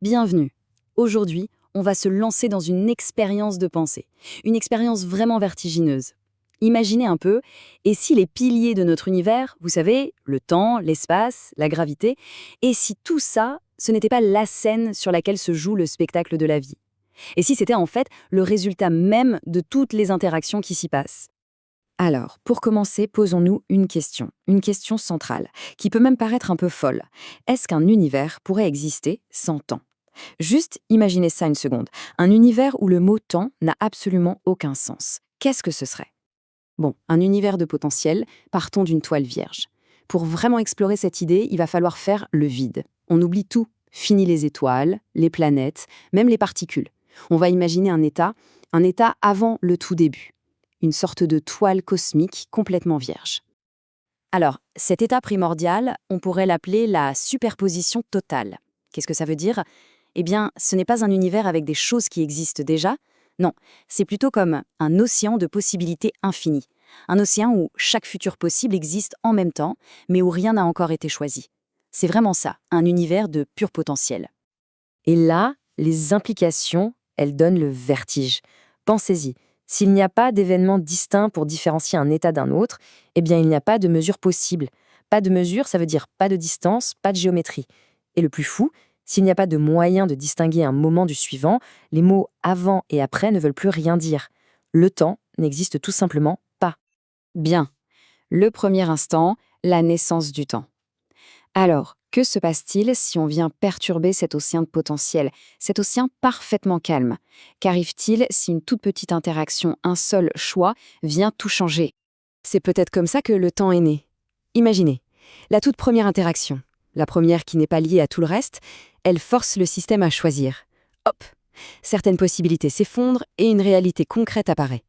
Bienvenue. Aujourd'hui, on va se lancer dans une expérience de pensée. Une expérience vraiment vertigineuse. Imaginez un peu, et si les piliers de notre univers, vous savez, le temps, l'espace, la gravité, et si tout ça, ce n'était pas la scène sur laquelle se joue le spectacle de la vie? Et si c'était en fait le résultat même de toutes les interactions qui s'y passent? Alors, pour commencer, posons-nous une question centrale, qui peut même paraître un peu folle. Est-ce qu'un univers pourrait exister sans temps? Juste imaginez ça une seconde. Un univers où le mot temps n'a absolument aucun sens. Qu'est-ce que ce serait? Bon, un univers de potentiel, partons d'une toile vierge. Pour vraiment explorer cette idée, il va falloir faire le vide. On oublie tout. Fini les étoiles, les planètes, même les particules. On va imaginer un état avant le tout début. Une sorte de toile cosmique complètement vierge. Alors, cet état primordial, on pourrait l'appeler la superposition totale. Qu'est-ce que ça veut dire? Eh bien, ce n'est pas un univers avec des choses qui existent déjà. Non, c'est plutôt comme un océan de possibilités infinies. Un océan où chaque futur possible existe en même temps, mais où rien n'a encore été choisi. C'est vraiment ça, un univers de pur potentiel. Et là, les implications, elles donnent le vertige. Pensez-y, s'il n'y a pas d'événement distinct pour différencier un état d'un autre, eh bien il n'y a pas de mesure possible. Pas de mesure, ça veut dire pas de distance, pas de géométrie. Et le plus fou, s'il n'y a pas de moyen de distinguer un moment du suivant, les mots avant et après ne veulent plus rien dire. Le temps n'existe tout simplement pas. Bien. Le premier instant, la naissance du temps. Alors, que se passe-t-il si on vient perturber cet océan de potentiel, cet océan parfaitement calme? Qu'arrive-t-il si une toute petite interaction, un seul choix, vient tout changer? C'est peut-être comme ça que le temps est né. Imaginez, la toute première interaction, la première qui n'est pas liée à tout le reste, elle force le système à choisir. Hop! Certaines possibilités s'effondrent et une réalité concrète apparaît.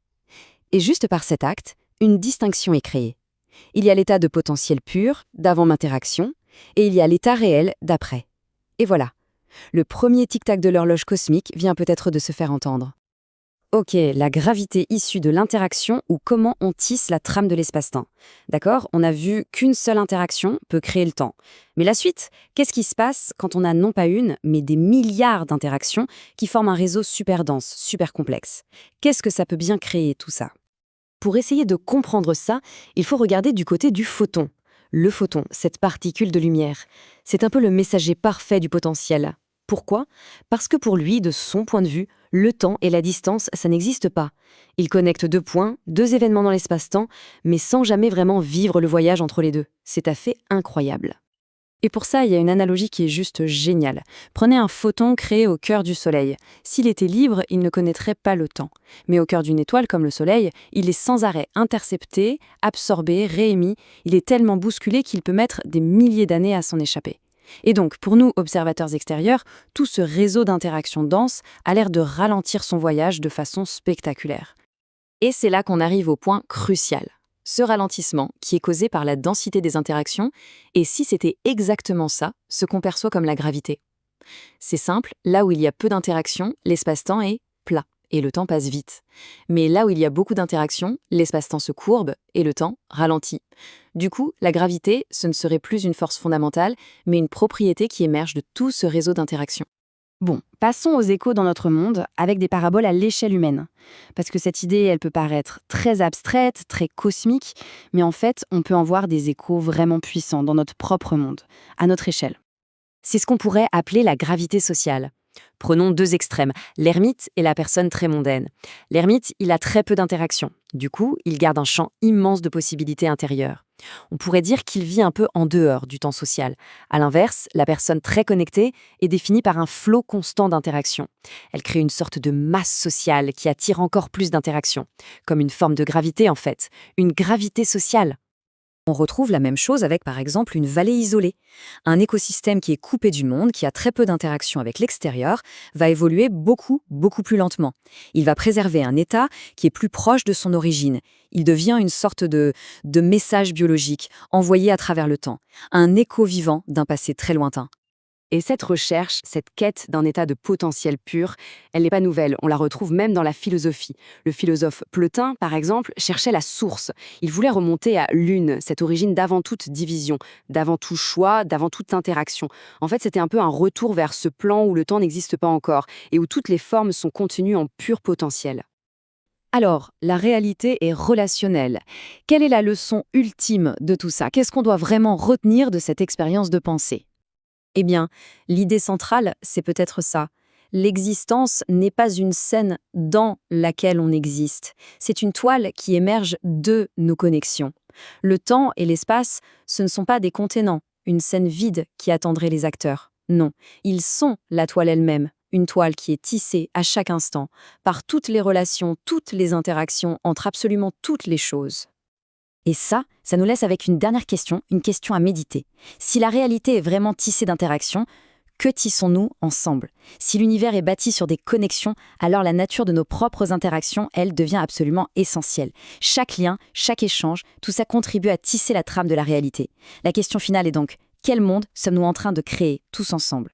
Et juste par cet acte, une distinction est créée. Il y a l'état de potentiel pur, d'avant l'interaction, et il y a l'état réel d'après. Et voilà, le premier tic-tac de l'horloge cosmique vient peut-être de se faire entendre. Ok, la gravité issue de l'interaction ou comment on tisse la trame de l'espace-temps. D'accord, on a vu qu'une seule interaction peut créer le temps. Mais la suite, qu'est-ce qui se passe quand on a non pas une, mais des milliards d'interactions qui forment un réseau super dense, super complexe? Qu'est-ce que ça peut bien créer tout ça? Pour essayer de comprendre ça, il faut regarder du côté du photon. Le photon, cette particule de lumière, c'est un peu le messager parfait du potentiel. Pourquoi? Parce que pour lui, de son point de vue, le temps et la distance, ça n'existe pas. Il connecte deux points, deux événements dans l'espace-temps, mais sans jamais vraiment vivre le voyage entre les deux. C'est un fait incroyable. Et pour ça, il y a une analogie qui est juste géniale. Prenez un photon créé au cœur du Soleil. S'il était libre, il ne connaîtrait pas le temps. Mais au cœur d'une étoile comme le Soleil, il est sans arrêt intercepté, absorbé, réémis. Il est tellement bousculé qu'il peut mettre des milliers d'années à s'en échapper. Et donc, pour nous, observateurs extérieurs, tout ce réseau d'interactions denses a l'air de ralentir son voyage de façon spectaculaire. Et c'est là qu'on arrive au point crucial. Ce ralentissement, qui est causé par la densité des interactions, et si c'était exactement ça, ce qu'on perçoit comme la gravité. C'est simple, là où il y a peu d'interactions, l'espace-temps est plat, et le temps passe vite. Mais là où il y a beaucoup d'interactions, l'espace-temps se courbe, et le temps ralentit. Du coup, la gravité, ce ne serait plus une force fondamentale, mais une propriété qui émerge de tout ce réseau d'interactions. Bon, passons aux échos dans notre monde avec des paraboles à l'échelle humaine. Parce que cette idée, elle peut paraître très abstraite, très cosmique, mais en fait, on peut en voir des échos vraiment puissants dans notre propre monde, à notre échelle. C'est ce qu'on pourrait appeler la gravité sociale. Prenons deux extrêmes, l'ermite et la personne très mondaine. L'ermite, il a très peu d'interactions. Du coup, il garde un champ immense de possibilités intérieures. On pourrait dire qu'il vit un peu en dehors du temps social. À l'inverse, la personne très connectée est définie par un flot constant d'interactions. Elle crée une sorte de masse sociale qui attire encore plus d'interactions. Comme une forme de gravité en fait, une gravité sociale. On retrouve la même chose avec par exemple une vallée isolée. Un écosystème qui est coupé du monde, qui a très peu d'interaction avec l'extérieur, va évoluer beaucoup, beaucoup plus lentement. Il va préserver un état qui est plus proche de son origine. Il devient une sorte de message biologique envoyé à travers le temps, un écho vivant d'un passé très lointain. Et cette recherche, cette quête d'un état de potentiel pur, elle n'est pas nouvelle, on la retrouve même dans la philosophie. Le philosophe Plotin, par exemple, cherchait la source. Il voulait remonter à l'une, cette origine d'avant toute division, d'avant tout choix, d'avant toute interaction. En fait, c'était un peu un retour vers ce plan où le temps n'existe pas encore et où toutes les formes sont contenues en pur potentiel. Alors, la réalité est relationnelle. Quelle est la leçon ultime de tout ça? Qu'est-ce qu'on doit vraiment retenir de cette expérience de pensée? Eh bien, l'idée centrale, c'est peut-être ça. L'existence n'est pas une scène dans laquelle on existe. C'est une toile qui émerge de nos connexions. Le temps et l'espace, ce ne sont pas des contenants, une scène vide qui attendrait les acteurs. Non, ils sont la toile elle-même, une toile qui est tissée à chaque instant, par toutes les relations, toutes les interactions entre absolument toutes les choses. Et ça nous laisse avec une dernière question, une question à méditer. Si la réalité est vraiment tissée d'interactions, que tissons-nous ensemble? Si l'univers est bâti sur des connexions, alors la nature de nos propres interactions, elle, devient absolument essentielle. Chaque lien, chaque échange, tout ça contribue à tisser la trame de la réalité. La question finale est donc, quel monde sommes-nous en train de créer tous ensemble?